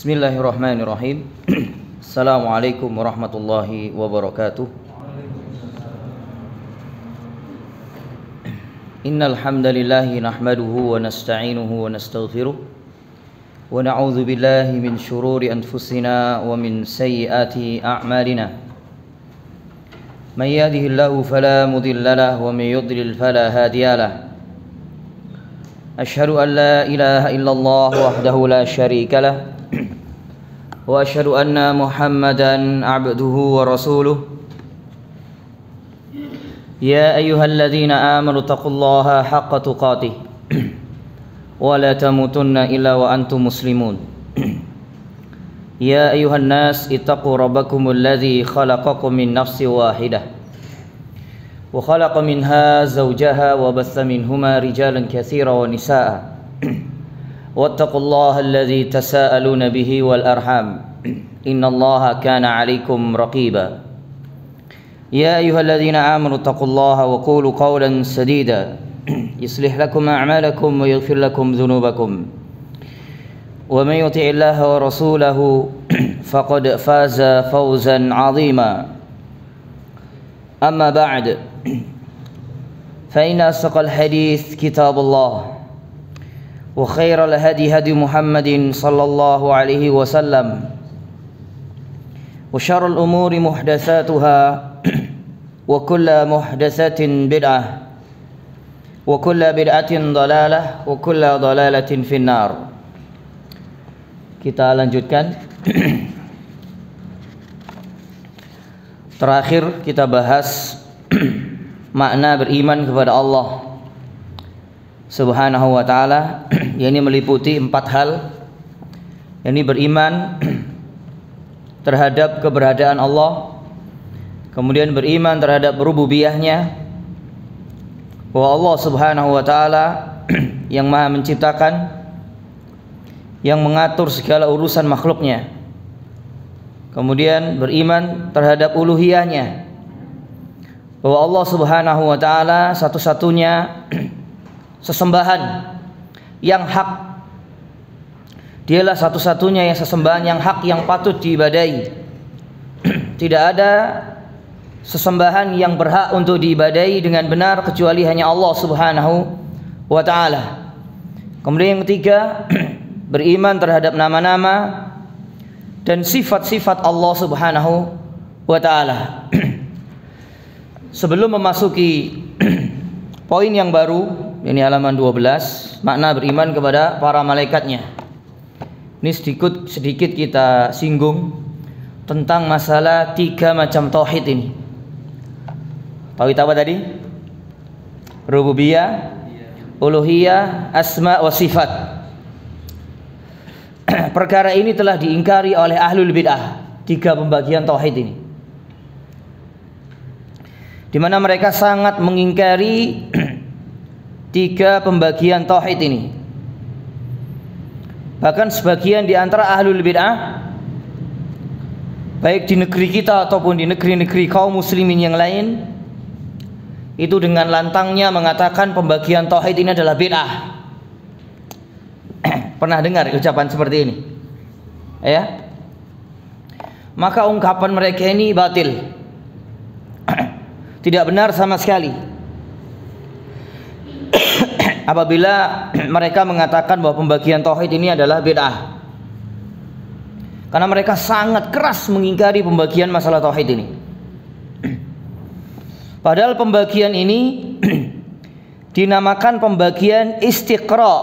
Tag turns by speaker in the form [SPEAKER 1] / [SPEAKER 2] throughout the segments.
[SPEAKER 1] Bismillahirrahmanirrahim. Assalamualaikum warahmatullahi wabarakatuh. Innal hamdalillahi nahmaduhu wa nasta'inuhu wa nastaghfiruh wa na'udzu billahi min shururi anfusina wa min sayyiati a'malina. May yahdihillahu fala mudilla lahu wa may yudlil fala hadiya lahu. Asyhadu an la ilaha illallah wahdahu la syarika lah wa asyhadu anna Muhammadan abduhu wa rasuluh. Ya ayyuhalladzina amanu taqullaha haqqa tuqatih wa la tamutunna illa wa antum muslimun. Ya ayyuhan nas ittaqu rabbakumul ladzi khalaqakum min nafsin wahidah wa khalaqa minha zawjaha wa batha minhuma rijalan katsiran wa nisaa. Wattaqullaha alladzi tasaaluna bihi wal arham innallaha kana 'alaikum raqiba. Ya ayyuhalladzina amanu taqullaha wa qulu qawlan sadida yuslih lakum a'malakum wa yaghfir lakum dhunubakum wa may yuti'illaha wa rasulahu faqad faza fawzan 'azima. Amma ba'd, fa inna asdaqal hadits kitabullah wa khairal hadi hadi Muhammadin sallallahu alaihi wasallam wa syarrul umuri muhdatsatuha wa kullu muhdatsatin bid'ah wa kullu bid'atin dhalalah wa kullu dhalalatin finnar. Kita lanjutkan. Terakhir kita bahas makna beriman kepada Allah Subhanahu wa ta'ala, yakni meliputi 4 hal, yakni beriman terhadap keberadaan Allah, kemudian beriman terhadap rububiyahnya, bahwa Allah Subhanahu wa ta'ala yang maha menciptakan, yang mengatur segala urusan makhluknya, kemudian beriman terhadap uluhiyahnya, bahwa Allah Subhanahu wa ta'ala satu-satunya sesembahan yang hak. Dialah satu-satunya yang sesembahan yang hak, yang patut diibadahi. Tidak ada sesembahan yang berhak untuk diibadahi dengan benar kecuali hanya Allah Subhanahu wa ta'ala. Kemudian yang ketiga, beriman terhadap nama-nama dan sifat-sifat Allah Subhanahu wa ta'ala. Sebelum memasuki poin yang baru, ini halaman 12, makna beriman kepada para malaikatnya. Ini sedikit kita singgung tentang masalah 3 macam tauhid ini. Tauhid apa tadi? Rububiyah, uluhiyah, asma wa sifat. Perkara ini telah diingkari oleh ahlul bid'ah, 3 pembagian tauhid ini, di mana mereka sangat mengingkari 3 pembagian tauhid ini. Bahkan sebagian di antara ahlul bid'ah, baik di negeri kita ataupun di negeri-negeri kaum muslimin yang lain, itu dengan lantangnya mengatakan pembagian tauhid ini adalah bid'ah. Pernah dengar ucapan seperti ini? Ya? Maka ungkapan mereka ini batil, tidak benar sama sekali. Apabila mereka mengatakan bahwa pembagian tauhid ini adalah bid'ah, karena mereka sangat keras mengingkari pembagian masalah tauhid ini. Padahal pembagian ini dinamakan pembagian istiqra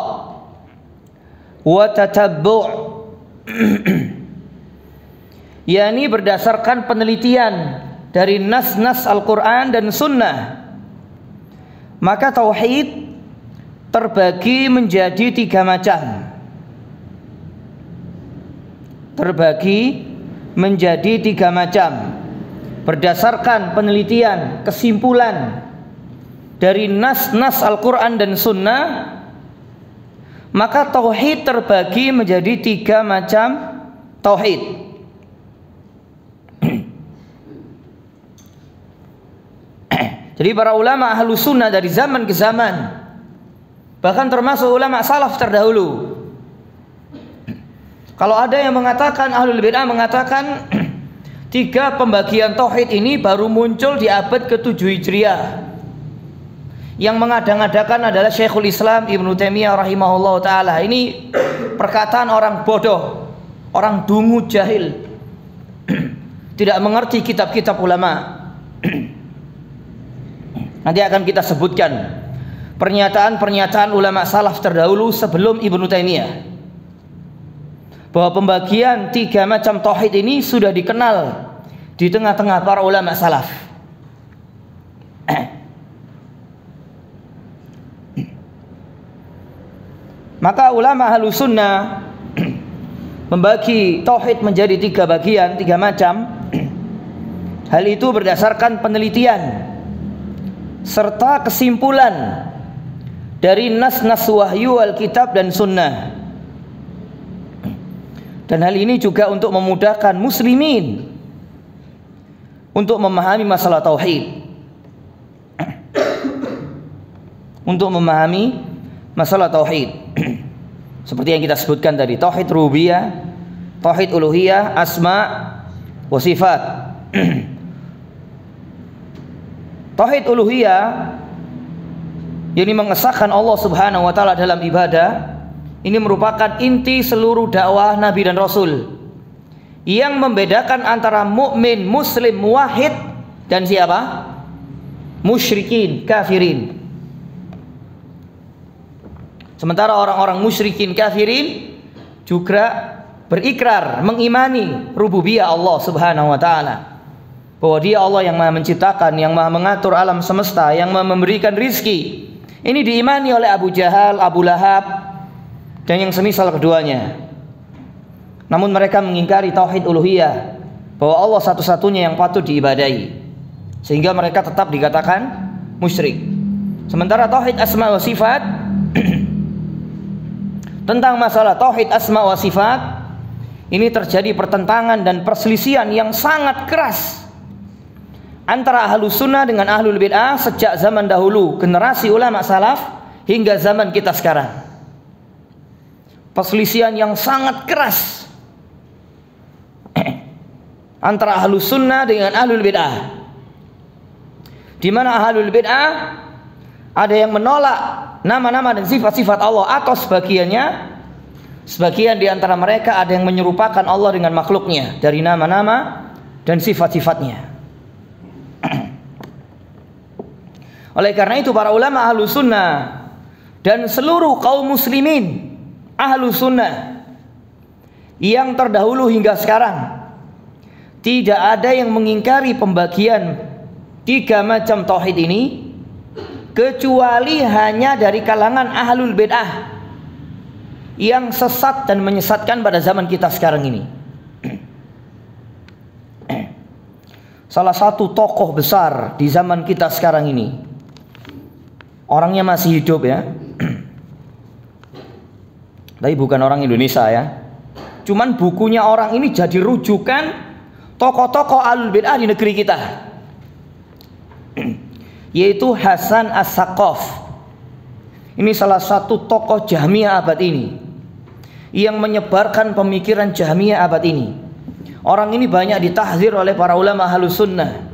[SPEAKER 1] wa tatabbu', yakni berdasarkan penelitian dari nas-nas Al-Quran dan Sunnah. Maka tauhid terbagi menjadi 3 macam. Terbagi menjadi 3 macam berdasarkan penelitian, kesimpulan dari nas-nas Al-Quran dan Sunnah. Maka tauhid terbagi menjadi 3 macam tauhid. Jadi para ulama ahlu sunnah dari zaman ke zaman, bahkan termasuk ulama salaf terdahulu, Kalau ada yang mengatakan, ahlul bid'ah mengatakan 3 pembagian tauhid ini baru muncul di abad ke-7 Hijriah. Yang mengadang-adakan adalah Syekhul Islam Ibnu Taimiyah rahimahullah ta'ala. Ini perkataan orang bodoh, orang dungu jahil, tidak mengerti kitab-kitab ulama. Nanti akan kita sebutkan pernyataan-pernyataan ulama salaf terdahulu sebelum Ibnu Taimiyah, bahwa pembagian 3 macam tauhid ini sudah dikenal di tengah-tengah para ulama salaf. Maka ulama Ahlus Sunnah membagi tauhid menjadi 3 bagian, 3 macam. Hal itu berdasarkan penelitian serta kesimpulan dari nas-nas wahyu Alkitab dan Sunnah. Dan hal ini juga untuk memudahkan muslimin untuk memahami masalah tauhid. Untuk memahami masalah tauhid. Seperti yang kita sebutkan tadi, tauhid rububiyah, tauhid uluhiyah, asma wa sifat. Tauhid uluhiyah yakni mengesahkan Allah Subhanahu wa taala dalam ibadah. Ini merupakan inti seluruh dakwah Nabi dan Rasul, yang membedakan antara mukmin, muslim, muwahhid dan siapa? Musyrikin, kafirin. Sementara orang-orang musyrikin, kafirin juga berikrar mengimani rububiyah Allah Subhanahu wa taala, bahwa Dia Allah yang Maha menciptakan, yang Maha mengatur alam semesta, yang Maha memberikan rizki. Ini diimani oleh Abu Jahal, Abu Lahab, dan yang semisal keduanya. Namun mereka mengingkari tauhid uluhiyah, bahwa Allah satu-satunya yang patut diibadahi, sehingga mereka tetap dikatakan musyrik. Sementara tauhid asma wa sifat tentang masalah tauhid asma wa sifat ini terjadi pertentangan dan perselisihan yang sangat keras antara ahlus sunnah dengan ahlul bid'ah sejak zaman dahulu, generasi ulama salaf hingga zaman kita sekarang. Perselisihan yang sangat keras antara ahlus sunnah dengan ahlul bid'ah, di mana ahlul bid'ah ada yang menolak nama-nama dan sifat-sifat Allah atau sebagiannya. Sebagian di antara mereka ada yang menyerupakan Allah dengan makhluknya dari nama-nama dan sifat-sifatnya. Oleh karena itu para ulama ahlus sunnah dan seluruh kaum muslimin Ahlus Sunnah yang terdahulu hingga sekarang tidak ada yang mengingkari pembagian 3 macam tauhid ini, kecuali hanya dari kalangan ahlul bid'ah yang sesat dan menyesatkan pada zaman kita sekarang ini. Salah satu tokoh besar di zaman kita sekarang ini, orangnya masih hidup ya, tapi bukan orang Indonesia ya. Cuman bukunya orang ini jadi rujukan tokoh-tokoh ahlul bid'ah di negeri kita, yaitu Hasan As-Saqaf. Ini salah satu tokoh Jahmiyah abad ini yang menyebarkan pemikiran Jahmiyah abad ini. Orang ini banyak ditahzir oleh para ulama ahlus sunnah.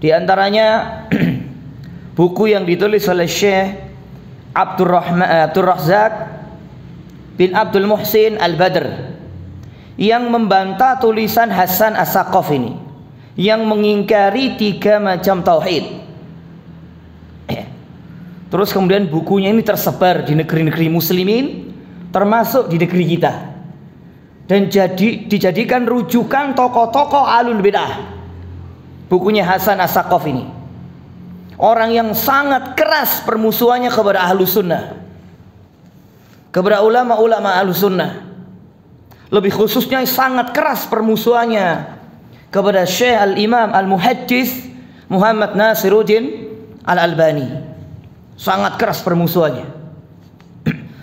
[SPEAKER 1] Di antaranya buku yang ditulis oleh Syekh Abdul Razak bin Abdul Muhsin Al-Badr yang membantah tulisan Hasan As-Saqaf ini, yang mengingkari 3 macam tauhid. Terus kemudian bukunya ini tersebar di negeri-negeri muslimin, termasuk di negeri kita, dan dijadikan rujukan tokoh-tokoh ahlul bid'ah. Bukunya Hasan As-Saqaf ini, orang yang sangat keras permusuhannya kepada ahlus sunnah, kepada ulama-ulama ahlus sunnah. Lebih khususnya sangat keras permusuhannya kepada Syekh Al-Imam Al-Muhaddits Muhammad Nasiruddin Al-Albani. Sangat keras permusuhannya.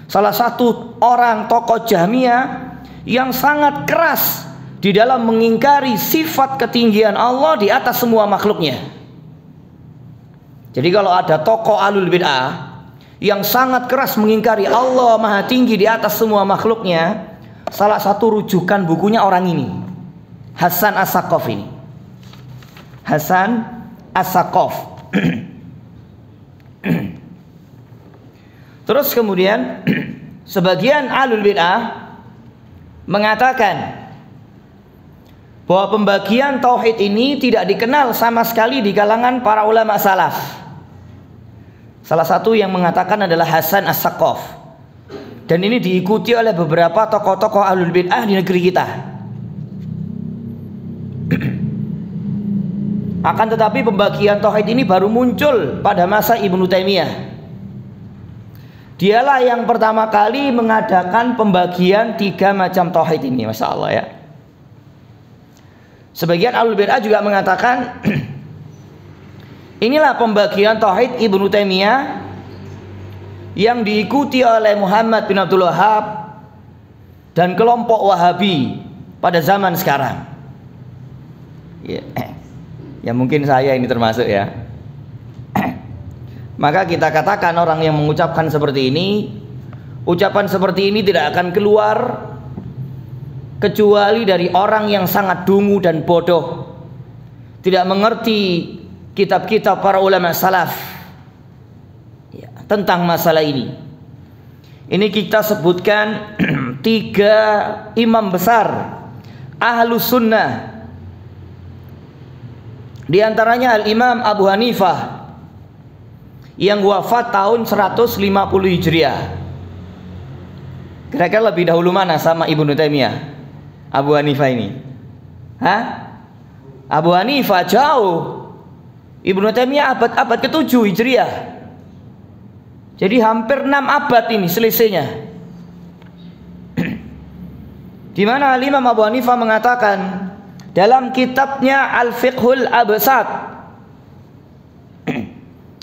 [SPEAKER 1] Salah satu orang tokoh Jahmiyah yang sangat keras di dalam mengingkari sifat ketinggian Allah di atas semua makhluknya. Jadi kalau ada tokoh ahlul bid'ah yang sangat keras mengingkari Allah maha tinggi di atas semua makhluknya, salah satu rujukan bukunya orang ini, Hasan As-Saqaf ini. Hasan As-Saqaf. Terus kemudian sebagian ahlul bid'ah mengatakan bahwa pembagian tauhid ini tidak dikenal sama sekali di kalangan para ulama salaf. Salah satu yang mengatakan adalah Hasan As-Saqaf. Dan ini diikuti oleh beberapa tokoh-tokoh ahlul bid'ah di negeri kita. Akan tetapi pembagian tauhid ini baru muncul pada masa Ibnu Taimiyah. Dialah yang pertama kali mengadakan pembagian 3 macam tauhid ini, Masya Allah ya. Sebagian ahlul bid'ah juga mengatakan inilah pembagian tauhid Ibnu Taimiyah yang diikuti oleh Muhammad bin Abdul Wahhab dan kelompok Wahabi pada zaman sekarang. Ya mungkin saya ini termasuk ya. Maka kita katakan orang yang mengucapkan seperti ini, ucapan seperti ini tidak akan keluar kecuali dari orang yang sangat dungu dan bodoh, tidak mengerti kitab-kitab para ulama salaf ya, tentang masalah ini. Ini kita sebutkan 3 imam besar Ahlus Sunnah. Di antaranya Al-Imam Abu Hanifah yang wafat tahun 150 Hijriah. Kira-kira lebih dahulu mana sama Ibnu Taimiyah? Abu Hanifah ini. Abu Hanifah jauh. Ibnu Taimiyah abad ke-7 Hijriah. Jadi hampir 6 abad ini selisihnya. Di mana Imam Abu Hanifah mengatakan dalam kitabnya Al-Fiqhul Absat.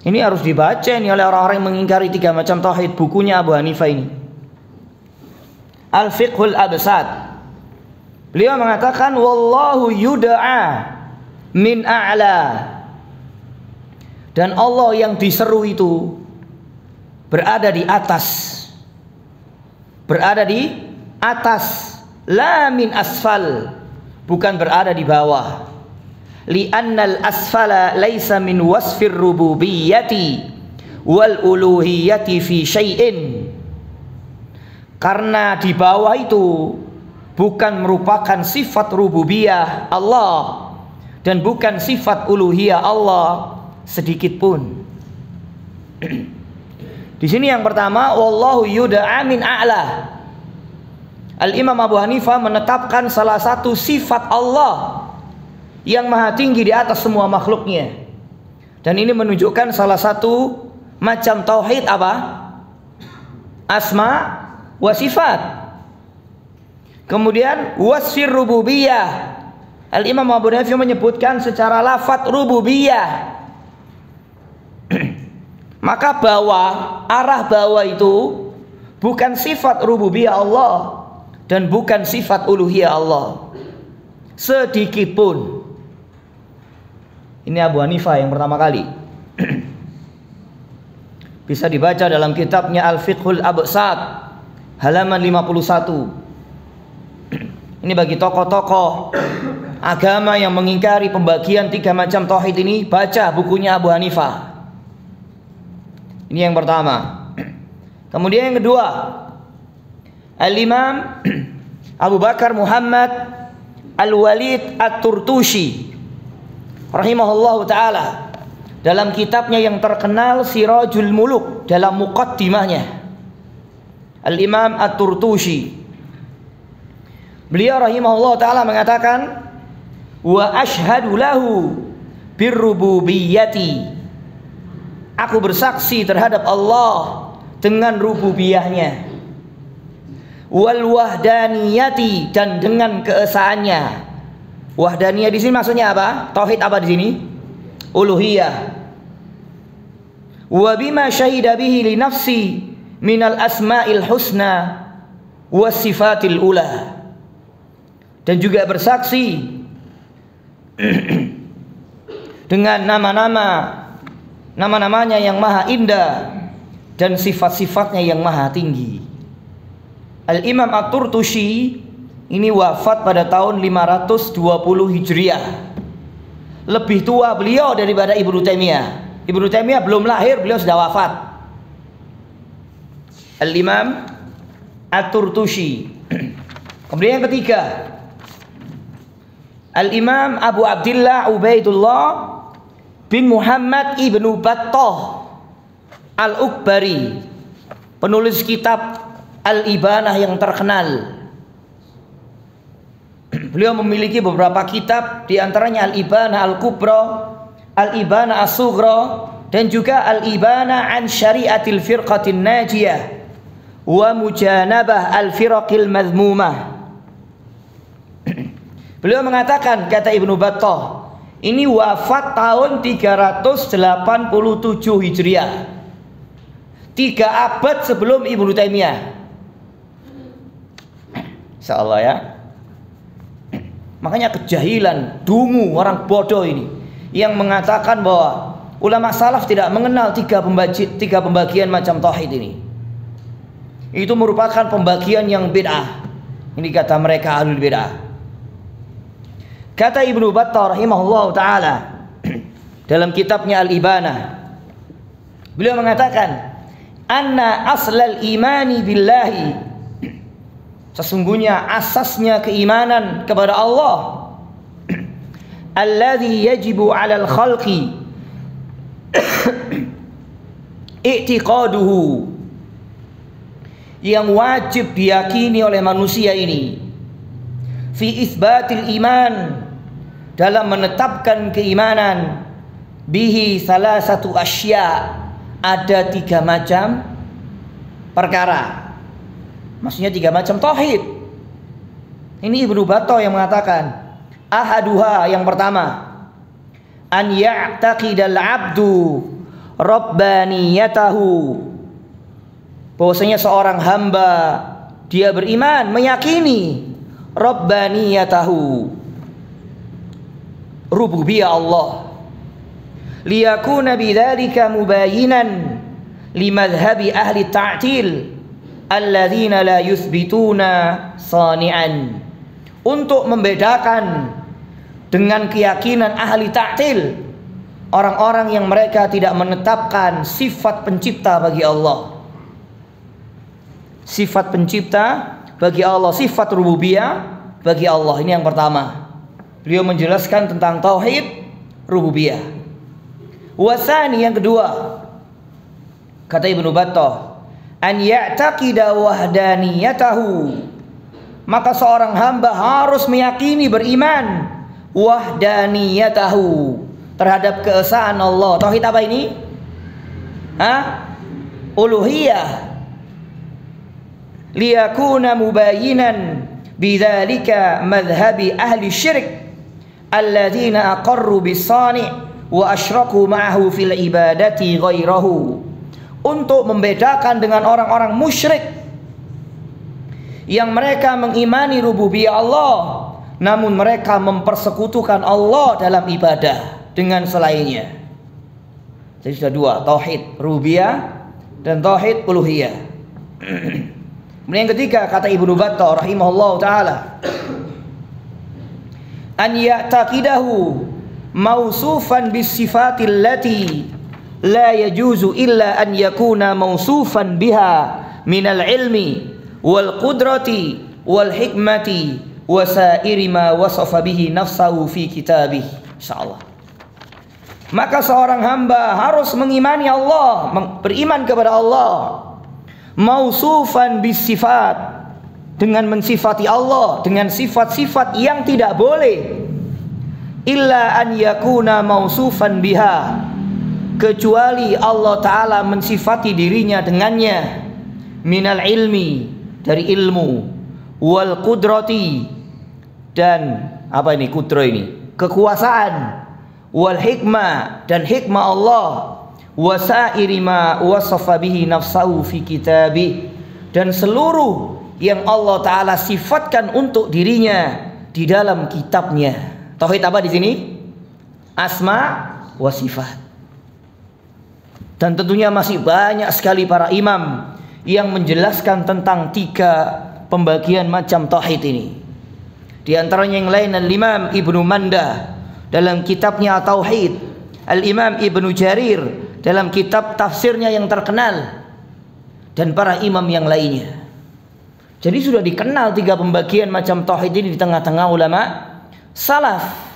[SPEAKER 1] Ini harus dibaca ini oleh orang-orang yang mengingkari 3 macam tauhid, bukunya Abu Hanifah ini. Al-Fiqhul Absat. Beliau mengatakan wallahu yud'a min a'la. Dan Allah yang diseru itu berada di atas. Berada di atas, la min asfal, bukan berada di bawah. Li'annal asfala laisa min wasfir rububiyyati wal uluhiyyati fi syai'in. Karena di bawah itu bukan merupakan sifat rububiyah Allah dan bukan sifat uluhiyah Allah sedikit pun. Di sini yang pertama, wallahu yud'a min a'la. Al-Imam Abu Hanifah menetapkan salah satu sifat Allah yang maha tinggi di atas semua makhluknya. Dan ini menunjukkan salah satu macam tauhid apa? Asma wa sifat. Kemudian wasfir rububiyah. Al-Imam Abu Hanifah menyebutkan secara lafadz rububiyah. Maka bawah, arah bawah itu bukan sifat rububiyah Allah dan bukan sifat uluhiyah Allah sedikit pun. Ini Abu Hanifah yang pertama kali. Bisa dibaca dalam kitabnya Al-Fiqhul Absat halaman 51. Ini bagi tokoh-tokoh agama yang mengingkari pembagian 3 macam tauhid ini, baca bukunya Abu Hanifah. Ini yang pertama. Kemudian yang kedua, Al-Imam Abu Bakar Muhammad Al-Walid At-Turtushi rahimahullahu ta'ala dalam kitabnya yang terkenal Sirajul Muluk, dalam muqaddimahnya Al-Imam At-Turtushi, beliau rahimahullahu ta'ala mengatakan wa ashhadu lahu birrububiyyati, aku bersaksi terhadap Allah dengan rububiyahnya, wal wahdaniyati, dan dengan keesaannya. Wahdaniyah di sini maksudnya apa? Tauhid apa di sini? Uluhiyah. Wa bima syahida bihi li nafsi minal asma'il husna was sifatil ula. Dan juga bersaksi dengan nama-namanya yang maha indah dan sifat-sifatnya yang maha tinggi. Al-Imam At-Turtushi ini wafat pada tahun 520 Hijriah. Lebih tua beliau daripada Ibnu Taimiyah. Ibnu Taimiyah belum lahir, beliau sudah wafat. Al-Imam At-Turtushi. Kemudian yang ketiga, Al-Imam Abu Abdillah Ubaidullah bin Muhammad Ibnu Battah Al-Ukbari, penulis kitab Al-Ibanah yang terkenal. Beliau memiliki beberapa kitab, di antaranya Al-Ibanah Al-Kubra, Al-Ibanah As-Sughra, dan juga Al-Ibanah an Syari'atil Firqatin Najiyah wa Mujanabah Al-Firaqil Madhmumah. Beliau mengatakan, kata Ibnu Battah, ini wafat tahun 387 Hijriah, 3 abad sebelum Ibnu Taimiyah. Insyaallah ya. Makanya kejahilan, dungu, orang bodoh ini yang mengatakan bahwa ulama salaf tidak mengenal tiga pembagian macam tauhid ini. Itu merupakan pembagian yang bid'ah. Ini kata mereka ahlul bid'ah. Kata Ibnu Battah rahimahullah ta'ala dalam kitabnya Al-Ibanah, beliau mengatakan, anna aslal imani billahi, sesungguhnya asasnya keimanan kepada Allah, alladhi yajibu 'alal khalqi i'tiqaduhu, yang wajib diyakini oleh manusia ini, fi isbatil iman, dalam menetapkan keimanan, bihi salasatu asya, ada 3 macam perkara. Maksudnya 3 macam tauhid. Ini Ibnu Battah yang mengatakan, ahaduha, yang pertama, an ya'taqidal 'abdu rabbaniyatahu, bahwasanya seorang hamba dia beriman, meyakini rabbaniyatahu, rububiyah Allah, liyakuna bidzalika mubayyinan limadhhabi ahli ta'til alladzina la yuthbituna sani'an, untuk membedakan dengan keyakinan ahli ta'til, orang-orang yang mereka tidak menetapkan sifat pencipta bagi Allah, sifat pencipta bagi Allah, sifat rububiyah bagi Allah. Ini yang pertama. Beliau menjelaskan tentang tauhid rububiyah. Wasani, yang kedua, kata Ibnu Battah, an ya'taqida wahdaniyatahu, maka seorang hamba harus meyakini, beriman wahdaniyatahu, terhadap keesaan Allah. Tauhid apa ini? Uluhiyah. Liyakuna mubayyinan bidzalika madhhabi ahli syirik alladzina aqarru bis-sani' wa asyraku ma'ahu fil ibadati ghairahu, untuk membedakan dengan orang-orang musyrik yang mereka mengimani rububiyah Allah, namun mereka mempersekutukan Allah dalam ibadah dengan selainnya. Jadi sudah 2, tauhid rububiyah dan tauhid uluhiyah. Kemudian yang ketiga, kata Ibnu Battah rahimahullah ta'ala, an ya'taqidahu mausufan bisifatil lati la yajuzu illa an yakuna mausufan biha minal ilmi wal qudrati wal hikmati wa sairi ma wasafa bihi nafsahu fi kitabih. Insyaallah. Maka seorang hamba harus mengimani Allah, beriman kepada Allah, mausufan bisifat, dengan mensifati Allah dengan sifat-sifat yang tidak boleh, illa an yakuna mausufan biha, kecuali Allah Ta'ala mensifati dirinya dengannya, minal ilmi, dari ilmu, wal qudrati, dan apa ini kudro ini? Kekuasaan, wal hikmah, dan hikmah Allah, wasairi ma wasafa bihi nafsahu fi kitabih, dan seluruh yang Allah Ta'ala sifatkan untuk dirinya di dalam kitabnya. Tauhid apa di sini? Asma wa sifat. Dan tentunya masih banyak sekali para imam yang menjelaskan tentang 3 pembagian macam tauhid ini. Di antaranya yang lain Al-Imam Ibnu Manda dalam kitabnya Tauhid, Al-Imam Ibnu Jarir dalam kitab tafsirnya yang terkenal, dan para imam yang lainnya. Jadi sudah dikenal 3 pembagian macam tauhid ini di tengah-tengah ulama salaf.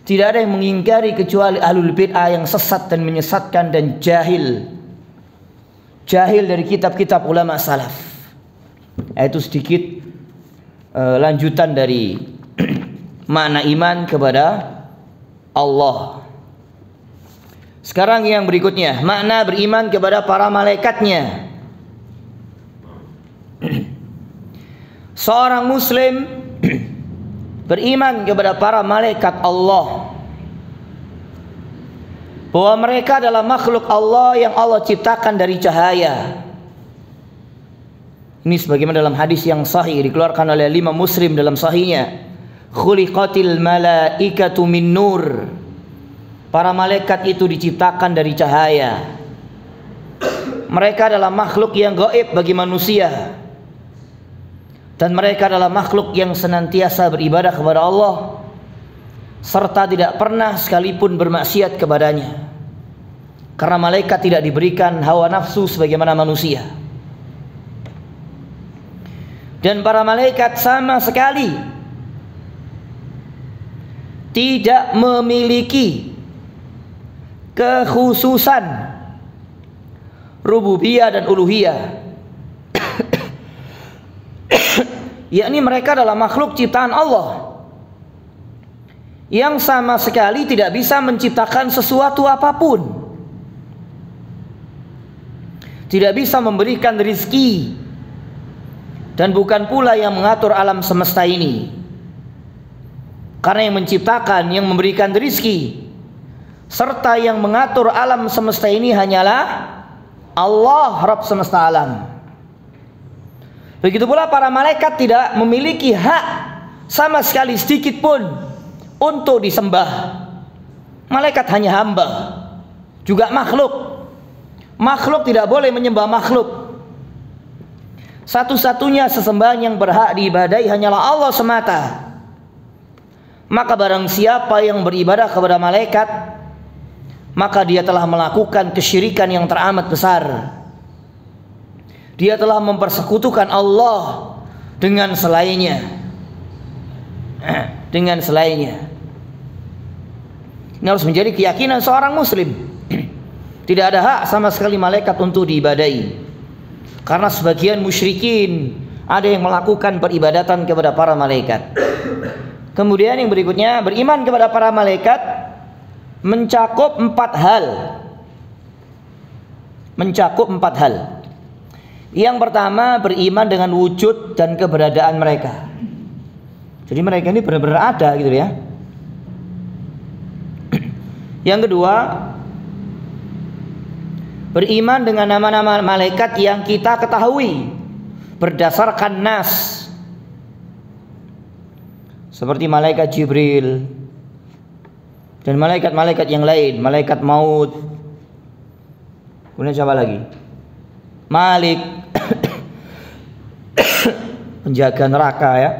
[SPEAKER 1] Tidak ada yang mengingkari kecuali ahlul bid'ah yang sesat dan menyesatkan dan jahil dari kitab-kitab ulama salaf. Itu sedikit lanjutan dari makna iman kepada Allah. Sekarang yang berikutnya, makna beriman kepada para malaikatnya. Seorang muslim beriman kepada para malaikat Allah, bahwa mereka adalah makhluk Allah yang Allah ciptakan dari cahaya. Ini sebagaimana dalam hadis yang sahih dikeluarkan oleh Imam Muslim dalam sahihnya, khuliqatil malaikatu min nur. Para malaikat itu diciptakan dari cahaya. Mereka adalah makhluk yang gaib bagi manusia, dan mereka adalah makhluk yang senantiasa beribadah kepada Allah, serta tidak pernah sekalipun bermaksiat kepadanya. Karena malaikat tidak diberikan hawa nafsu sebagaimana manusia. Dan para malaikat sama sekali tidak memiliki kekhususan rububiyah dan uluhiyah. Yakni mereka adalah makhluk ciptaan Allah yang sama sekali tidak bisa menciptakan sesuatu apapun, tidak bisa memberikan rizki, dan bukan pula yang mengatur alam semesta ini. Karena yang menciptakan, yang memberikan rizki, serta yang mengatur alam semesta ini hanyalah Allah, Rabb semesta alam. Begitu pula para malaikat tidak memiliki hak sama sekali sedikit pun untuk disembah. Malaikat hanya hamba, juga makhluk. Makhluk tidak boleh menyembah makhluk. Satu-satunya sesembahan yang berhak diibadahi hanyalah Allah semata. Maka barang siapa yang beribadah kepada malaikat, maka dia telah melakukan kesyirikan yang teramat besar. Dia telah mempersekutukan Allah dengan selainnya. Dengan selainnya. Ini harus menjadi keyakinan seorang muslim. Tidak ada hak sama sekali malaikat untuk diibadahi. Karena sebagian musyrikin ada yang melakukan peribadatan kepada para malaikat. Kemudian yang berikutnya, beriman kepada para malaikat mencakup 4 hal. Mencakup 4 hal. Yang pertama, beriman dengan wujud dan keberadaan mereka. Jadi mereka ini benar-benar ada gitu ya. Yang kedua, beriman dengan nama-nama malaikat yang kita ketahui berdasarkan nas, seperti malaikat Jibril dan malaikat-malaikat yang lain, malaikat maut. Kemudian siapa lagi? Malik, penjaga neraka ya.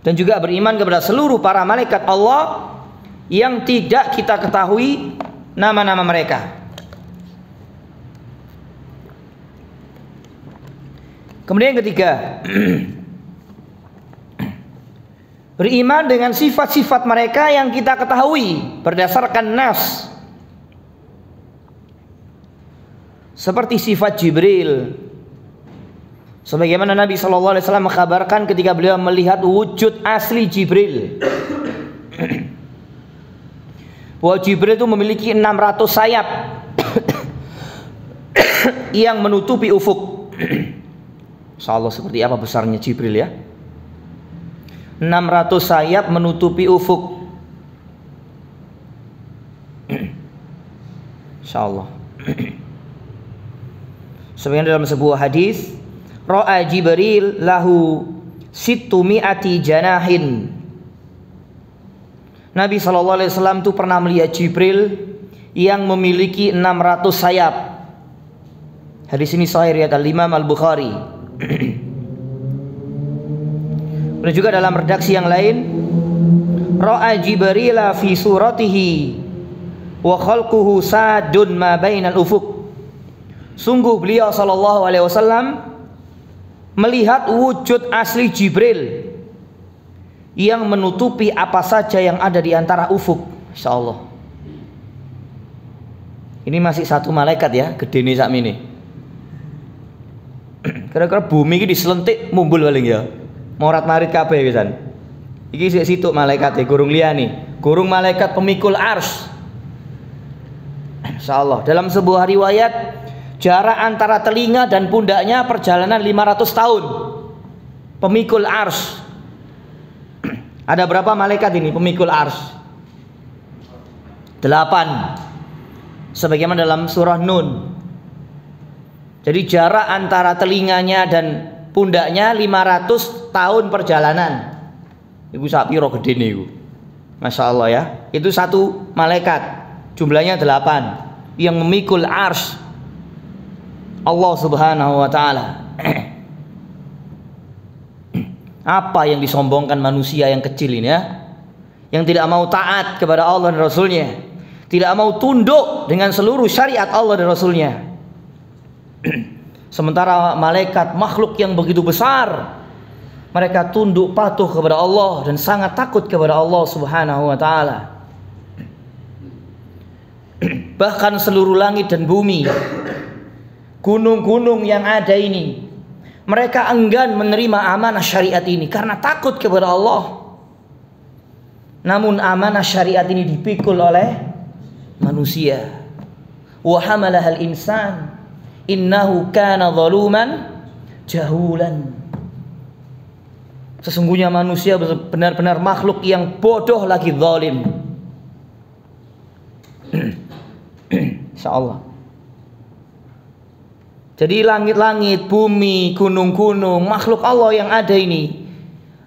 [SPEAKER 1] Dan juga beriman kepada seluruh para malaikat Allah yang tidak kita ketahui nama-nama mereka. Kemudian yang ketiga, beriman dengan sifat-sifat mereka yang kita ketahui berdasarkan nas, seperti sifat Jibril, sebagaimana Nabi SAW mengkabarkan ketika beliau melihat wujud asli Jibril, bahwa Jibril itu memiliki 600 sayap yang menutupi ufuk. Insyaallah seperti apa besarnya Jibril ya. 600 sayap menutupi ufuk. Insyaallah. Sebenarnya dalam sebuah hadis, ra'a Jibril lahu sittumi'ati janahin. Nabi SAW itu pernah melihat Jibril yang memiliki 600 sayap. Hadis ini sahih riwayat Al-Imam Al-Bukhari. Dan juga dalam redaksi yang lain, ra'a Jibrila fi suratihi wa khalquhu sadun ma bainal ufuq. Sungguh beliau sallallahu alaihi wasallam melihat wujud asli Jibril yang menutupi apa saja yang ada di antara ufuk. Insyaallah. Ini masih satu malaikat ya, gede nih sakmene. Kira-kira bumi ini diselentik mumbul paling ya. Morat marit kabeh pisan. Iki sik situk malaikate gurung liyane. Gurung malaikat pemikul ars. Insyaallah. Dalam sebuah riwayat, jarak antara telinga dan pundaknya perjalanan 500 tahun. Pemikul ars. Ada berapa malaikat ini pemikul ars? 8. Sebagaimana dalam surah Nun. Jadi jarak antara telinganya dan pundaknya 500 tahun perjalanan. Iku sak piro gedene iku. Masya Allah ya. Itu satu malaikat. Jumlahnya 8 yang memikul ars Allah Subhanahu wa taala. Apa yang disombongkan manusia yang kecil ini ya? Yang tidak mau taat kepada Allah dan Rasulnya, tidak mau tunduk dengan seluruh syariat Allah dan Rasulnya. Sementara malaikat makhluk yang begitu besar, mereka tunduk patuh kepada Allah dan sangat takut kepada Allah Subhanahu wa taala. Bahkan seluruh langit dan bumi, gunung-gunung yang ada ini, mereka enggan menerima amanah syariat ini karena takut kepada Allah. Namun amanah syariat ini dipikul oleh manusia. Wa hamalahal insan innahu kana zaluman jahulan. Sesungguhnya manusia benar-benar makhluk yang bodoh lagi zalim. Insyaallah. Jadi langit-langit, bumi, gunung-gunung, makhluk Allah yang ada ini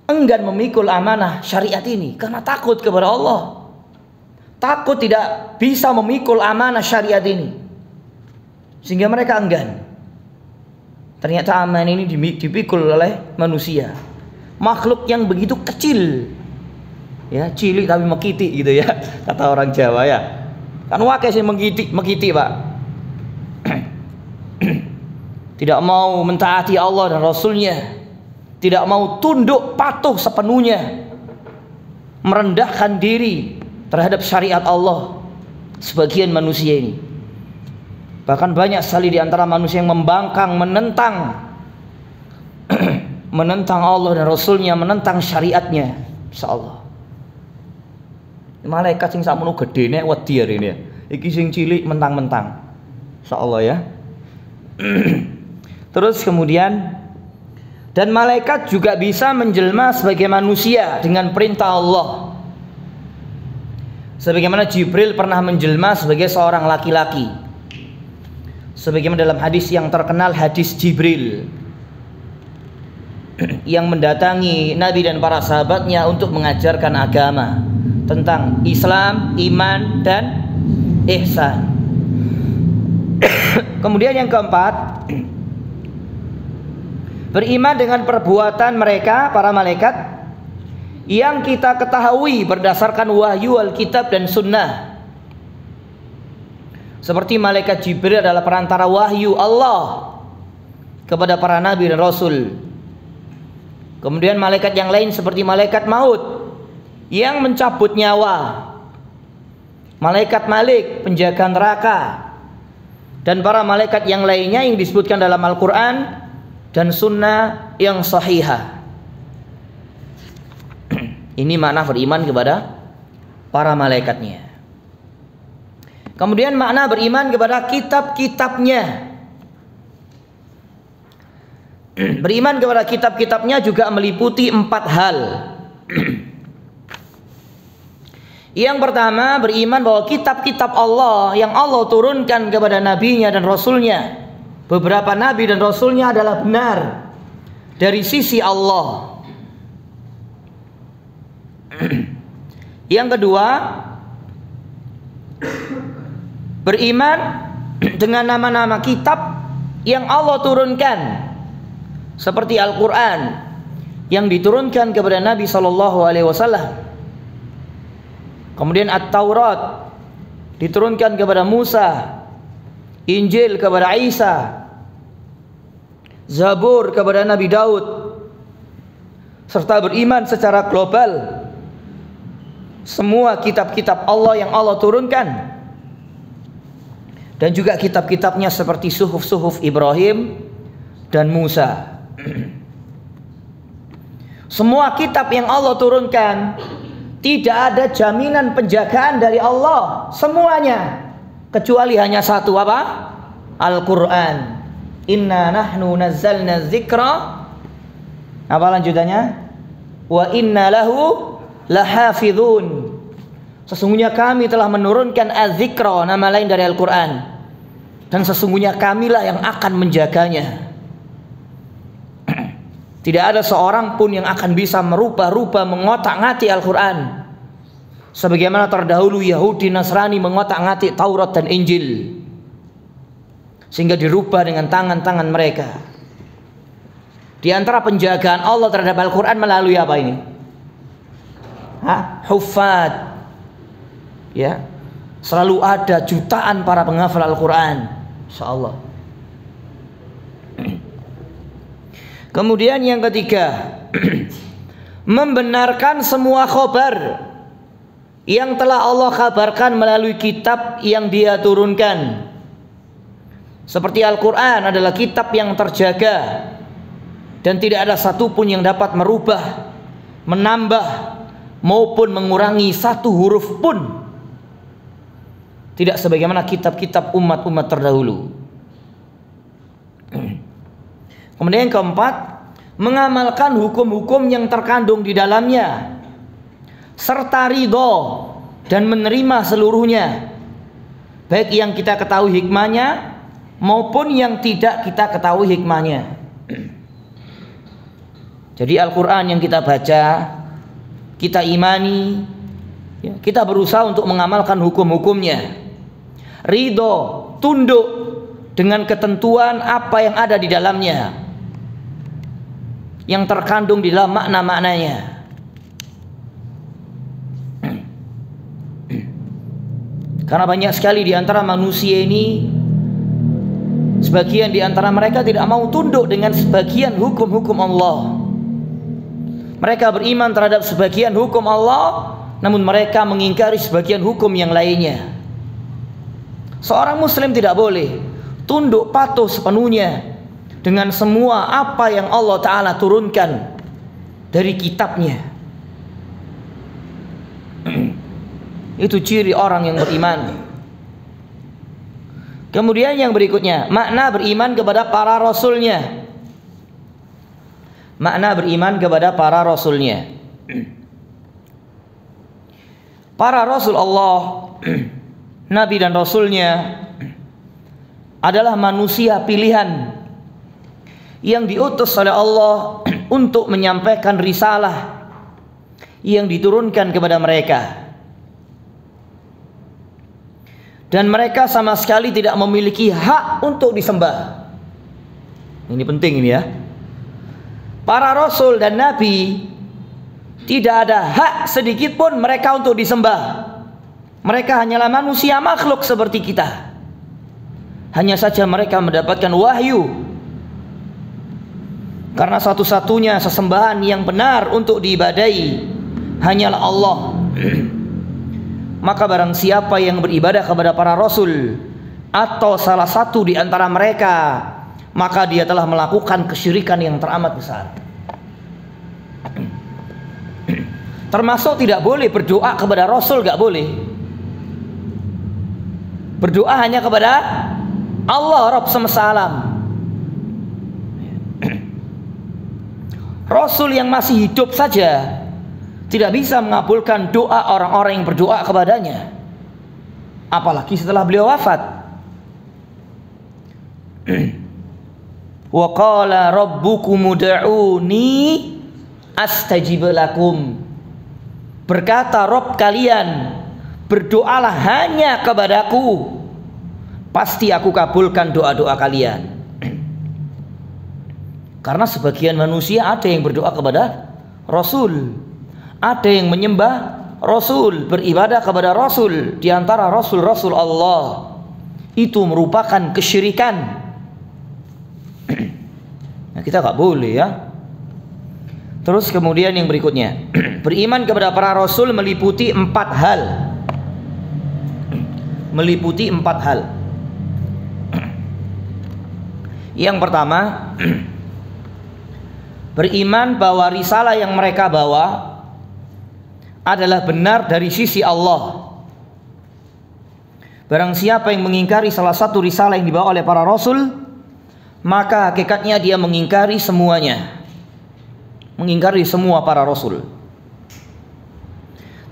[SPEAKER 1] enggan memikul amanah syariat ini karena takut kepada Allah. Takut tidak bisa memikul amanah syariat ini, sehingga mereka enggan. Ternyata amanah ini dipikul oleh manusia, makhluk yang begitu kecil, ya cilik tapi mekiti gitu ya, kata orang Jawa ya. Kan wakai sih mekiti pak. Tidak mau mentaati Allah dan Rasulnya, tidak mau tunduk patuh sepenuhnya, merendahkan diri terhadap syariat Allah. Sebagian manusia ini, bahkan banyak sekali di antara manusia yang membangkang, menentang menentang Allah dan Rasulnya, menentang syariatnya. Insyaallah. Malaikat sing sakmono gedene wedi rene. Iki sing cilik mentang-mentang. Insyaallah ya. Terus kemudian, dan malaikat juga bisa menjelma sebagai manusia dengan perintah Allah. Sebagaimana Jibril pernah menjelma sebagai seorang laki-laki. Sebagaimana dalam hadis yang terkenal, hadis Jibril yang mendatangi Nabi dan para sahabatnya untuk mengajarkan agama tentang Islam, iman, dan ihsan. Kemudian yang keempat, beriman dengan perbuatan mereka para malaikat yang kita ketahui berdasarkan wahyu Alkitab dan sunnah. Seperti malaikat Jibril adalah perantara wahyu Allah kepada para nabi dan rasul. Kemudian malaikat yang lain seperti malaikat maut yang mencabut nyawa, malaikat Malik penjaga neraka, dan para malaikat yang lainnya yang disebutkan dalam Al-Quran dan sunnah yang sahihah. Ini makna beriman kepada para malaikatnya. Kemudian makna beriman kepada kitab-kitabnya. Beriman kepada kitab-kitabnya juga meliputi 4 hal. Yang pertama, beriman bahwa kitab-kitab Allah yang Allah turunkan kepada nabinya dan rasulnya, beberapa nabi dan rasulnya adalah benar dari sisi Allah. Yang kedua, beriman dengan nama-nama kitab yang Allah turunkan seperti Al-Quran yang diturunkan kepada Nabi SAW, kemudian At-Taurat diturunkan kepada Musa, Injil kepada Isa, Zabur kepada Nabi Daud, serta beriman secara global semua kitab-kitab Allah yang Allah turunkan, dan juga kitab-kitabnya seperti suhuf-suhuf Ibrahim dan Musa. Semua kitab yang Allah turunkan tidak ada jaminan penjagaan dari Allah semuanya, kecuali hanya satu, apa? Al-Quran. Inna nahnu nazzalna dzikra, apa lanjutannya? Wa inna lahu lahafidhun. Sesungguhnya kami telah menurunkan az-dzikra, nama lain dari Al-Quran, dan sesungguhnya kamilah yang akan menjaganya. Tidak ada seorang pun yang akan bisa merubah-rubah, mengotak-ngatik Al-Quran sebagaimana terdahulu Yahudi Nasrani mengotak-ngatik Taurat dan Injil sehingga dirubah dengan tangan-tangan mereka. Di antara penjagaan Allah terhadap Al-Quran melalui apa ini? Huffaz. Ya, selalu ada jutaan para penghafal Al-Quran, insyaallah. Kemudian yang ketiga, membenarkan semua khabar yang telah Allah kabarkan melalui kitab yang Dia turunkan. Seperti Al-Quran adalah kitab yang terjaga dan tidak ada satupun yang dapat merubah, menambah maupun mengurangi satu huruf pun. Tidak sebagaimana kitab-kitab umat-umat terdahulu. Kemudian yang keempat, mengamalkan hukum-hukum yang terkandung di dalamnya serta ridho dan menerima seluruhnya, baik yang kita ketahui hikmahnya maupun yang tidak kita ketahui hikmahnya. Jadi Al-Quran yang kita baca, kita imani, kita berusaha untuk mengamalkan hukum-hukumnya, ridho, tunduk dengan ketentuan apa yang ada di dalamnya, yang terkandung di dalam makna-maknanya. Karena banyak sekali di antara manusia ini, sebagian di antara mereka tidak mau tunduk dengan sebagian hukum-hukum Allah. Mereka beriman terhadap sebagian hukum Allah, namun mereka mengingkari sebagian hukum yang lainnya. Seorang muslim tidak boleh tunduk patuh sepenuhnya dengan semua apa yang Allah Ta'ala turunkan dari kitabnya. Itu ciri orang yang beriman. Kemudian yang berikutnya, makna beriman kepada para rasulnya. Makna beriman kepada para rasulnya. Para rasul Allah, nabi dan rasulnya adalah manusia pilihan yang diutus oleh Allah untuk menyampaikan risalah yang diturunkan kepada mereka. Dan mereka sama sekali tidak memiliki hak untuk disembah. Ini penting ini ya. Para rasul dan nabi tidak ada hak sedikit pun mereka untuk disembah. Mereka hanyalah manusia makhluk seperti kita. Hanya saja mereka mendapatkan wahyu. Karena satu-satunya sesembahan yang benar untuk diibadahi hanyalah Allah. Maka barang siapa yang beribadah kepada para rasul atau salah satu di antara mereka, maka dia telah melakukan kesyirikan yang teramat besar. Termasuk tidak boleh berdoa kepada rasul, gak boleh. Berdoa hanya kepada Allah Rabb semesta alam. Rasul yang masih hidup saja tidak bisa mengabulkan doa orang-orang yang berdoa kepadanya, apalagi setelah beliau wafat. Wa qala rabbukum ud'uni astajib lakum. Berkata Rabb kalian, berdoalah hanya kepadaku, pasti aku kabulkan doa-doa kalian. Karena sebagian manusia ada yang berdoa kepada Rasul, ada yang menyembah Rasul, beribadah kepada Rasul di antara Rasul-Rasul Allah. Itu merupakan kesyirikan. Nah, kita nggak boleh ya. Terus kemudian yang berikutnya, beriman kepada para Rasul meliputi 4 hal. Meliputi 4 hal. Yang pertama, beriman bahwa risalah yang mereka bawa adalah benar dari sisi Allah. Barang siapa yang mengingkari salah satu risalah yang dibawa oleh para Rasul, maka hakikatnya dia mengingkari semuanya, mengingkari semua para Rasul.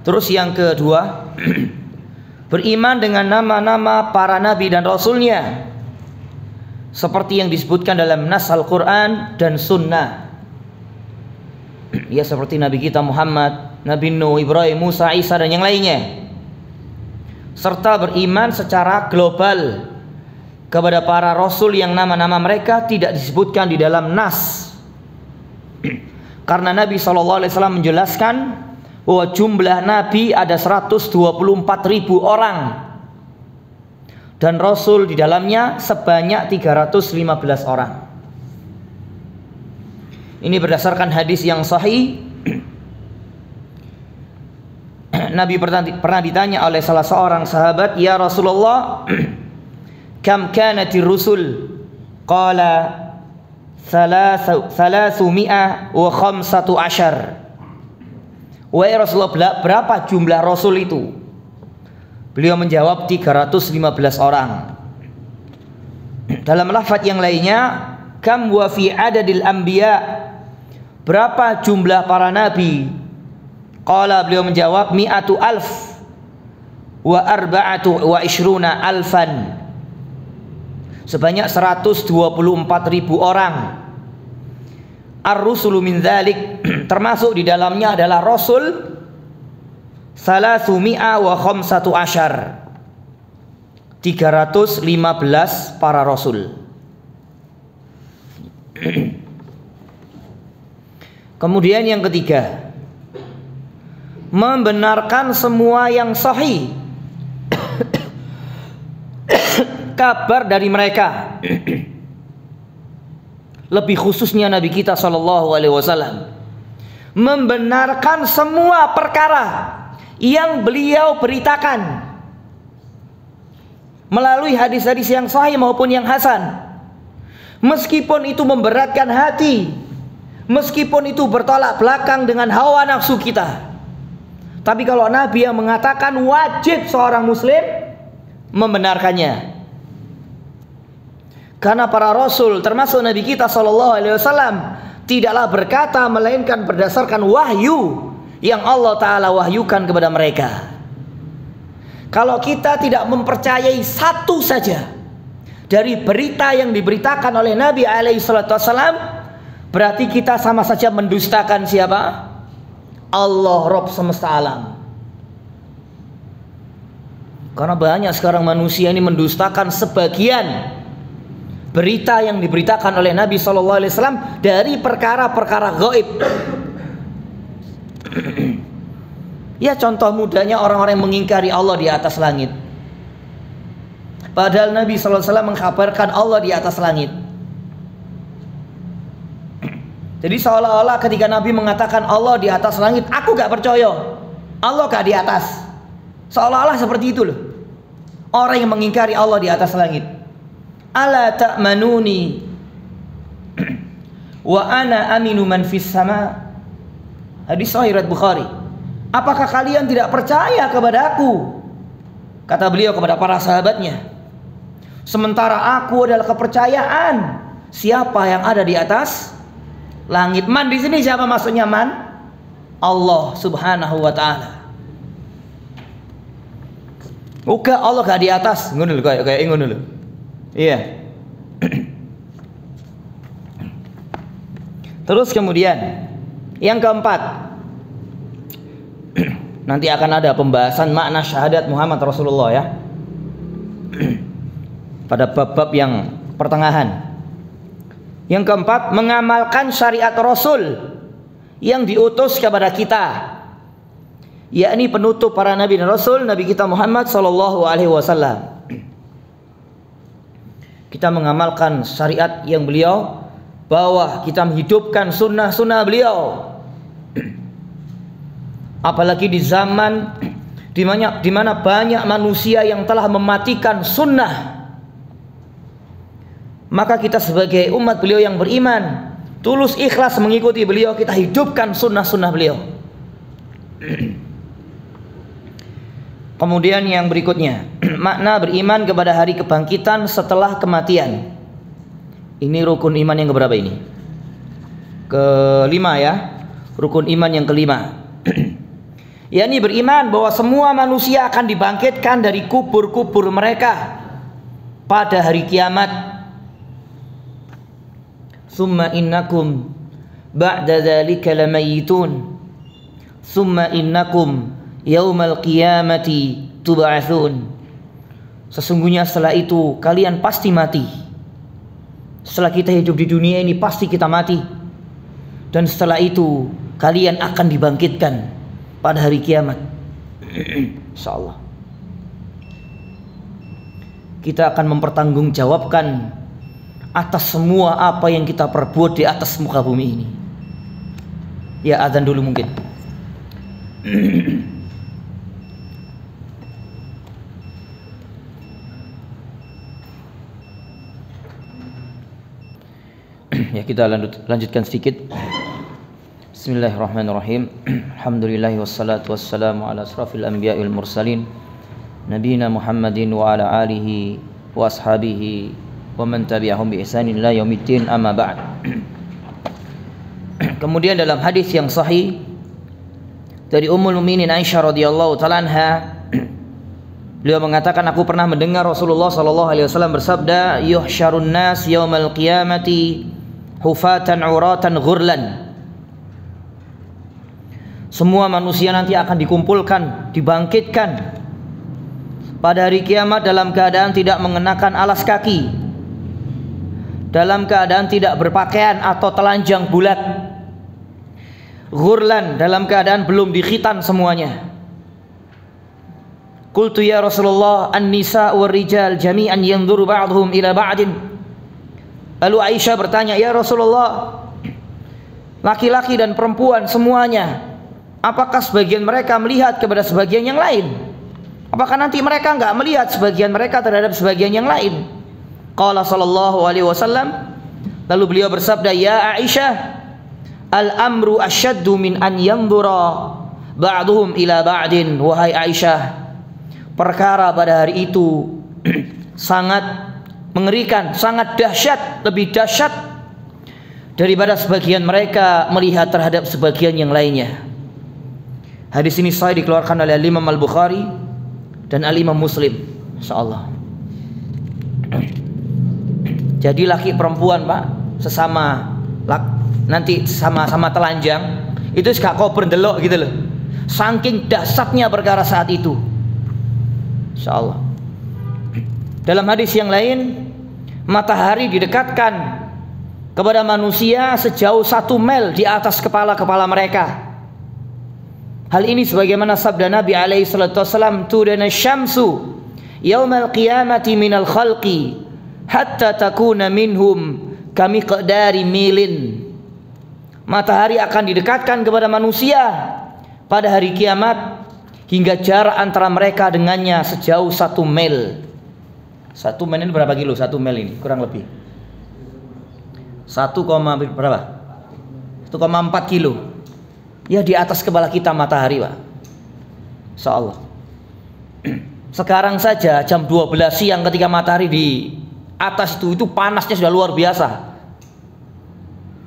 [SPEAKER 1] Terus yang kedua, beriman dengan nama-nama para Nabi dan Rasulnya, seperti yang disebutkan dalam nas Al-Quran dan Sunnah. Ya, seperti Nabi kita Muhammad, Nabi Nuh, Ibrahim, Musa, Isa dan yang lainnya. Serta beriman secara global kepada para Rasul yang nama-nama mereka tidak disebutkan di dalam nas. Karena Nabi SAW menjelaskan bahwa jumlah Nabi ada 124.000 orang dan Rasul di dalamnya sebanyak 315 orang. Ini berdasarkan hadis yang sahih. Nabi pernah ditanya oleh salah seorang sahabat, "Ya Rasulullah, kam kanatir rusul?" Qala 315. Wahai Rasulullah, berapa jumlah Rasul itu? Beliau menjawab 315 orang. Dalam lafaz yang lainnya, kam wa fi adadil anbiya, berapa jumlah para nabi? Qala, beliau menjawab, 100,000 wa 24 alfan, sebanyak 124.000 orang. Ar-rusulu min dzalik, termasuk di dalamnya adalah Rasul 315 para Rasul. Kemudian yang ketiga, membenarkan semua yang sahih kabar dari mereka, lebih khususnya Nabi kita SAW, membenarkan semua perkara yang beliau beritakan melalui hadis-hadis yang sahih maupun yang hasan, meskipun itu memberatkan hati, meskipun itu bertolak belakang dengan hawa nafsu kita. Tapi kalau Nabi yang mengatakan, wajib seorang muslim membenarkannya. Karena para Rasul termasuk Nabi kita SAW tidaklah berkata melainkan berdasarkan wahyu yang Allah Ta'ala wahyukan kepada mereka. Kalau kita tidak mempercayai satu saja dari berita yang diberitakan oleh Nabi SAW, berarti kita sama saja mendustakan siapa? Allah, Rabb semesta alam. Karena banyak sekarang manusia ini mendustakan sebagian berita yang diberitakan oleh Nabi SAW dari perkara-perkara gaib. Ya, contoh mudahnya orang-orang yang mengingkari Allah di atas langit, padahal Nabi SAW mengkabarkan Allah di atas langit. Jadi seolah-olah ketika Nabi mengatakan Allah di atas langit, aku gak percaya Allah gak di atas. Seolah-olah seperti itu loh orang yang mengingkari Allah di atas langit. Ala ta'manuni wa ana aminu man fis sama. Hadis sahih riwayat Bukhari. Apakah kalian tidak percaya kepada aku? Kata beliau kepada para sahabatnya, sementara aku adalah kepercayaan siapa yang ada di atas langit. Man di sini siapa maksudnya man? Allah Subhanahu wa taala. Oke, Allah gak di atas. Ngono lho, kayak ngono lho. Iya. Terus kemudian yang keempat, nanti akan ada pembahasan makna syahadat Muhammad Rasulullah ya, pada bab-bab yang pertengahan. Yang keempat, mengamalkan syariat Rasul yang diutus kepada kita, yakni penutup para nabi dan rasul, Nabi kita Muhammad sallallahu alaihi wasallam. Kita mengamalkan syariat yang beliau bawa, kita menghidupkan sunnah-sunnah beliau. Apalagi di zaman di mana banyak manusia yang telah mematikan sunnah, maka kita sebagai umat beliau yang beriman, tulus ikhlas mengikuti beliau, kita hidupkan sunnah-sunnah beliau. Kemudian yang berikutnya, makna beriman kepada hari kebangkitan setelah kematian. Ini rukun iman yang keberapa ini? Kelima ya, rukun iman yang kelima. yakni beriman bahwa semua manusia akan dibangkitkan dari kubur-kubur mereka pada hari kiamat. Summa innakum ba'da dzalika lamayitun summa innakum yaumal qiyamati tub'atsun. Sesungguhnya setelah itu kalian pasti mati. Setelah kita hidup di dunia ini pasti kita mati, dan setelah itu kalian akan dibangkitkan pada hari kiamat. Insyaallah kita akan mempertanggungjawabkan atas semua apa yang kita perbuat di atas muka bumi ini. Ya, azan dulu mungkin. Ya, kita lanjutkan sedikit. Bismillahirrahmanirrahim. Alhamdulillah wassalatu wassalamu ala asrafil anbiya'i wal mursalin nabiyina Muhammadin wa ala alihi wa ashabihi wa man tabi'ahum bi ihsanin ila yaumiddin, amma ba'd. Kemudian dalam hadis yang sahih dari Ummul Mukminin Aisyah radhiyallahu taala anha, beliau mengatakan, aku pernah mendengar Rasulullah sallallahu alaihi wasallam bersabda, yuhsyarun nas yaumal qiyamati hufatan uratan ghurlan. Semua manusia nanti akan dikumpulkan, dibangkitkan pada hari kiamat dalam keadaan tidak mengenakan alas kaki, dalam keadaan tidak berpakaian atau telanjang bulat. Ghurlan, dalam keadaan belum dikhitan semuanya. Qultu ya Rasulullah, an-nisa war rijal jami'an yanzuru ba'dhum ila ba'din. Lalu Aisyah bertanya, ya Rasulullah, laki-laki dan perempuan semuanya, apakah sebagian mereka melihat kepada sebagian yang lain? Apakah nanti mereka enggak melihat sebagian mereka terhadap sebagian yang lain? Qala sallallahu alaihi wasallam, lalu beliau bersabda, ya Aisyah, al-amru asyaddu min an yanzura ba'duhum ila ba'din. Wahai Aisyah, perkara pada hari itu sangat mengerikan, sangat dahsyat, lebih dahsyat daripada sebagian mereka melihat terhadap sebagian yang lainnya. Hadis ini sahih, dikeluarkan oleh Imam Al-Bukhari dan Al-Imam Muslim. Insyaallah. Jadi laki perempuan, Pak, sesama nanti sama-sama telanjang, itu gak kober ndelok gitu loh. Saking dahsyatnya perkara saat itu. Insyaallah. Dalam hadis yang lain, matahari didekatkan kepada manusia sejauh 1 mil di atas kepala-kepala mereka. Hal ini sebagaimana sabda Nabi alaihi salatu wasallam, tudana syamsu yaumal qiyamati minal khalqi hatta takuna minhum kamiqdari milin. Matahari akan didekatkan kepada manusia pada hari kiamat hingga jarak antara mereka dengannya sejauh 1 mil. 1 mil ini berapa kilo? 1 mil ini kurang lebih 1, berapa? 1,4 kilo. Ya, di atas kepala kita matahari, Pak. Insyaallah. Sekarang saja jam 12 siang ketika matahari di atas itu panasnya sudah luar biasa.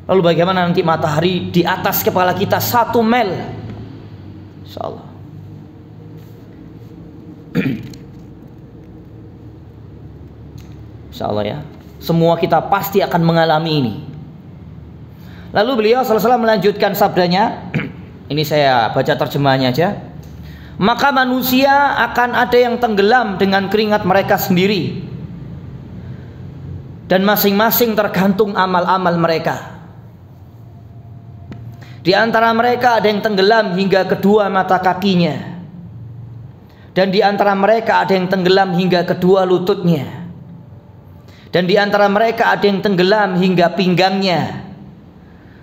[SPEAKER 1] Lalu bagaimana nanti matahari di atas kepala kita 1 mil? Insyaallah. Insyaallah ya. Semua kita pasti akan mengalami ini. Lalu beliau sallallahu alaihi wasallam melanjutkan sabdanya. Ini saya baca terjemahannya aja. Maka manusia akan ada yang tenggelam dengan keringat mereka sendiri. dan masing-masing tergantung amal-amal mereka. Di antara mereka ada yang tenggelam hingga kedua mata kakinya, dan di antara mereka ada yang tenggelam hingga kedua lututnya, dan di antara mereka ada yang tenggelam hingga pinggangnya,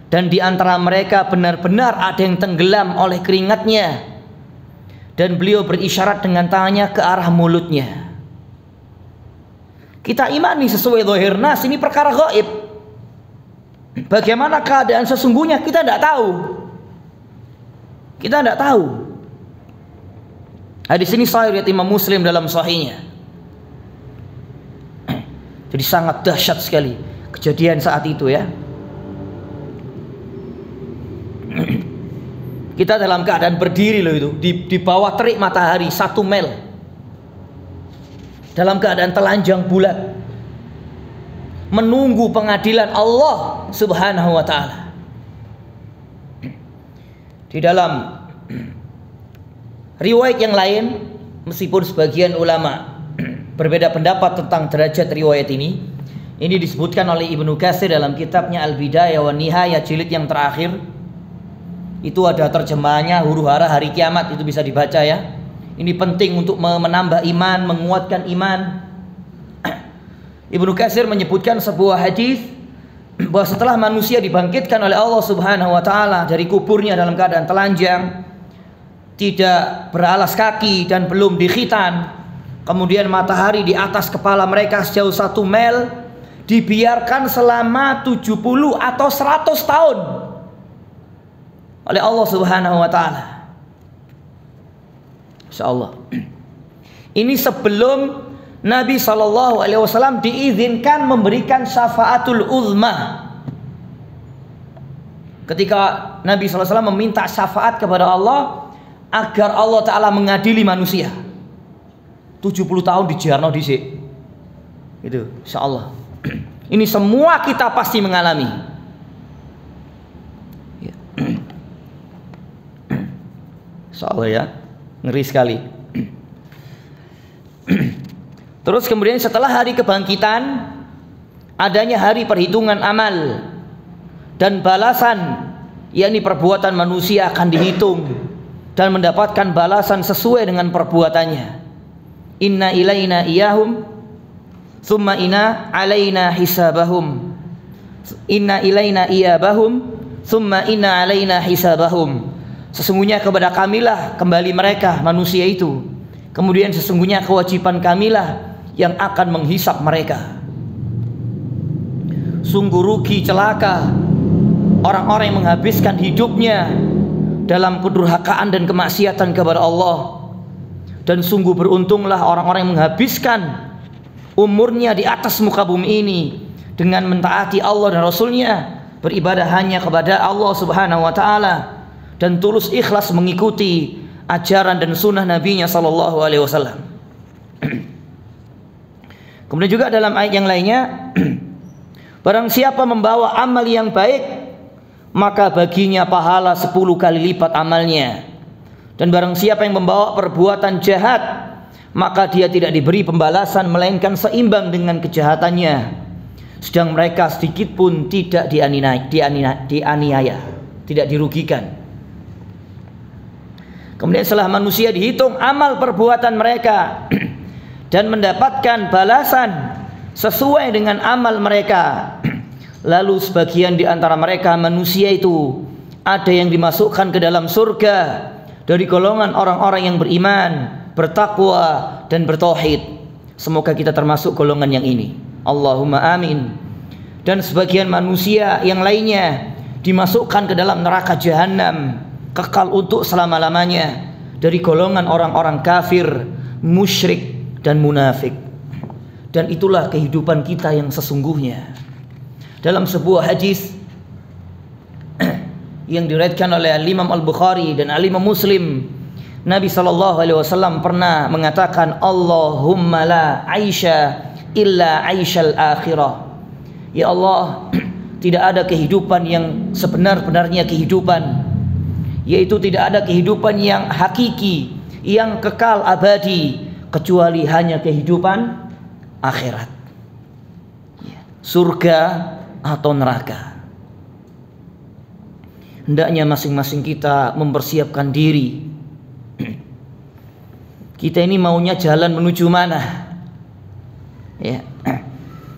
[SPEAKER 1] dan di antara mereka benar-benar ada yang tenggelam oleh keringatnya, dan beliau berisyarat dengan tangannya ke arah mulutnya. Kita imani sesuai zahir nas, ini perkara gaib. Bagaimana keadaan sesungguhnya kita tidak tahu. Kita tidak tahu. Hadis ini sahih riwayat Imam Muslim dalam sahihnya. Jadi sangat dahsyat sekali kejadian saat itu ya. Kita dalam keadaan berdiri loh itu di bawah terik matahari 1 mil, dalam keadaan telanjang bulat, menunggu pengadilan Allah Subhanahu wa ta'ala. Di dalam riwayat yang lain, meskipun sebagian ulama berbeda pendapat tentang derajat riwayat ini disebutkan oleh Ibnu Katsir dalam kitabnya Al-Bidayah wa Nihayah jilid yang terakhir. Itu ada terjemahannya huru hara hari kiamat, itu bisa dibaca ya. Ini penting untuk menambah iman, menguatkan iman. Ibnu Katsir menyebutkan sebuah hadis bahwa setelah manusia dibangkitkan oleh Allah Subhanahu wa taala dari kuburnya dalam keadaan telanjang, tidak beralas kaki dan belum dikhitan, kemudian matahari di atas kepala mereka sejauh 1 mil, dibiarkan selama 70 atau 100 tahun oleh Allah Subhanahu wa taala. Insyaallah. Ini sebelum Nabi SAW diizinkan memberikan syafaatul uzma. Ketika Nabi SAW meminta syafaat kepada Allah agar Allah Ta'ala mengadili manusia, 70 tahun di Jarno dhisik. Itu insyaallah. Ini semua kita pasti mengalami. Insyaallah ya. Ngeri sekali. Terus kemudian setelah hari kebangkitan adanya hari perhitungan amal dan balasan, yakni perbuatan manusia akan dihitung dan mendapatkan balasan sesuai dengan perbuatannya. Inna ilaina iyahum thumma inna alaina hisabahum. Inna ilaina iyabahum thumma inna alaina hisabahum. Sesungguhnya kepada kamilah kembali mereka manusia itu, kemudian sesungguhnya kewajiban kamilah yang akan menghisap mereka. Sungguh rugi celaka orang-orang yang menghabiskan hidupnya dalam kedurhakaan dan kemaksiatan kepada Allah, dan sungguh beruntunglah orang-orang yang menghabiskan umurnya di atas muka bumi ini dengan mentaati Allah dan Rasulnya, beribadah hanya kepada Allah Subhanahu wa ta'ala, dan tulus ikhlas mengikuti ajaran dan sunnah Nabi-Nya Sallallahu Alaihi Wasallam. Kemudian juga dalam ayat yang lainnya, barang siapa membawa amal yang baik, maka baginya pahala 10 kali lipat amalnya. Dan barang siapa yang membawa perbuatan jahat, maka dia tidak diberi pembalasan melainkan seimbang dengan kejahatannya. Sedang mereka sedikit pun tidak dianiaya, tidak dirugikan. Kemudian setelah manusia dihitung amal perbuatan mereka dan mendapatkan balasan sesuai dengan amal mereka, lalu sebagian di antara mereka manusia itu ada yang dimasukkan ke dalam surga dari golongan orang-orang yang beriman, bertakwa dan bertauhid. Semoga kita termasuk golongan yang ini. Allahumma amin. Dan sebagian manusia yang lainnya dimasukkan ke dalam neraka jahanam, kekal untuk selama-lamanya, dari golongan orang-orang kafir, musyrik dan munafik. Dan itulah kehidupan kita yang sesungguhnya. Dalam sebuah hadis yang diriwayatkan oleh Imam Al-Bukhari dan Imam Muslim, Nabi SAW pernah mengatakan, Allahumma la aisha illa aisyal akhirah. Ya Allah, tidak ada kehidupan yang sebenar-benarnya kehidupan, yaitu tidak ada kehidupan yang hakiki, yang kekal abadi, kecuali hanya kehidupan akhirat. surga atau neraka. Hendaknya masing-masing kita mempersiapkan diri. Kita ini maunya jalan menuju mana? Ya.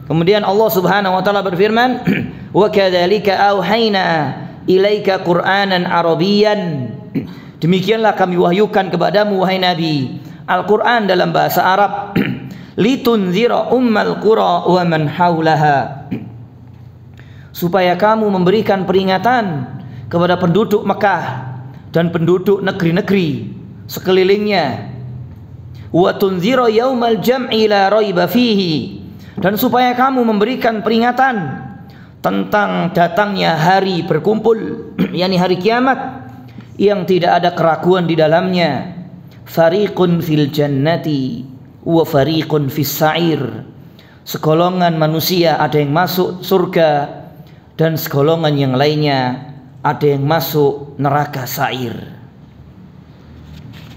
[SPEAKER 1] Kemudian Allah Subhanahu wa taala berfirman, "Wa kadzalika auhayna ilaika Qur'anan Arabiyyan." Demikianlah kami wahyukan kepadamu wahai Nabi, Al-Qur'an dalam bahasa Arab, litunzira ummal qura wa man haulaha. Supaya kamu memberikan peringatan kepada penduduk Mekah dan penduduk negeri-negeri sekelilingnya. Wa tunzira yaumal jam'i la raiba fihi. Dan supaya kamu memberikan peringatan tentang datangnya hari berkumpul, yakni hari kiamat yang tidak ada keraguan di dalamnya. Fariqun fil jannati wa fariqun fis sa'ir. Segolongan manusia ada yang masuk surga dan segolongan yang lainnya ada yang masuk neraka sa'ir.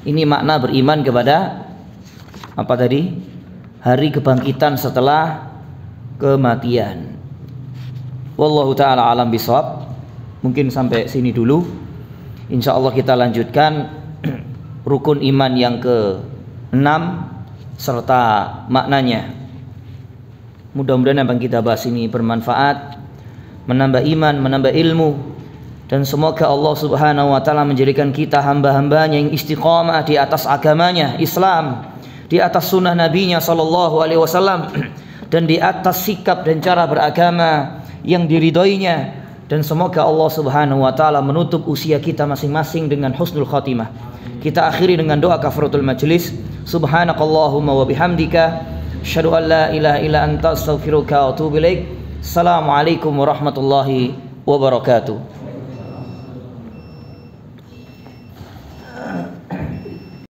[SPEAKER 1] Ini makna beriman kepada apa tadi? Hari kebangkitan setelah kematian. Wallahu ta'ala alam bisawab. Mungkin sampai sini dulu. Insya Allah kita lanjutkan rukun iman yang ke-6 serta maknanya. Mudah-mudahan apa yang kita bahas ini bermanfaat, menambah iman, menambah ilmu, dan semoga Allah Subhanahu wa taala menjadikan kita hamba-hambanya yang istiqamah di atas agamanya Islam, di atas sunnah nabinya sallallahu alaihi wasallam, dan di atas sikap dan cara beragama yang diridhoinya. Dan semoga Allah Subhanahu wa taala menutup usia kita masing-masing dengan husnul khatimah. Kita akhiri dengan doa kafaratul majlis. Subhanakallahumma wa bihamdika asyhadu an la ilaha illa anta astaghfiruka wa atubu ilaik. Assalamualaikum warahmatullahi wabarakatuh.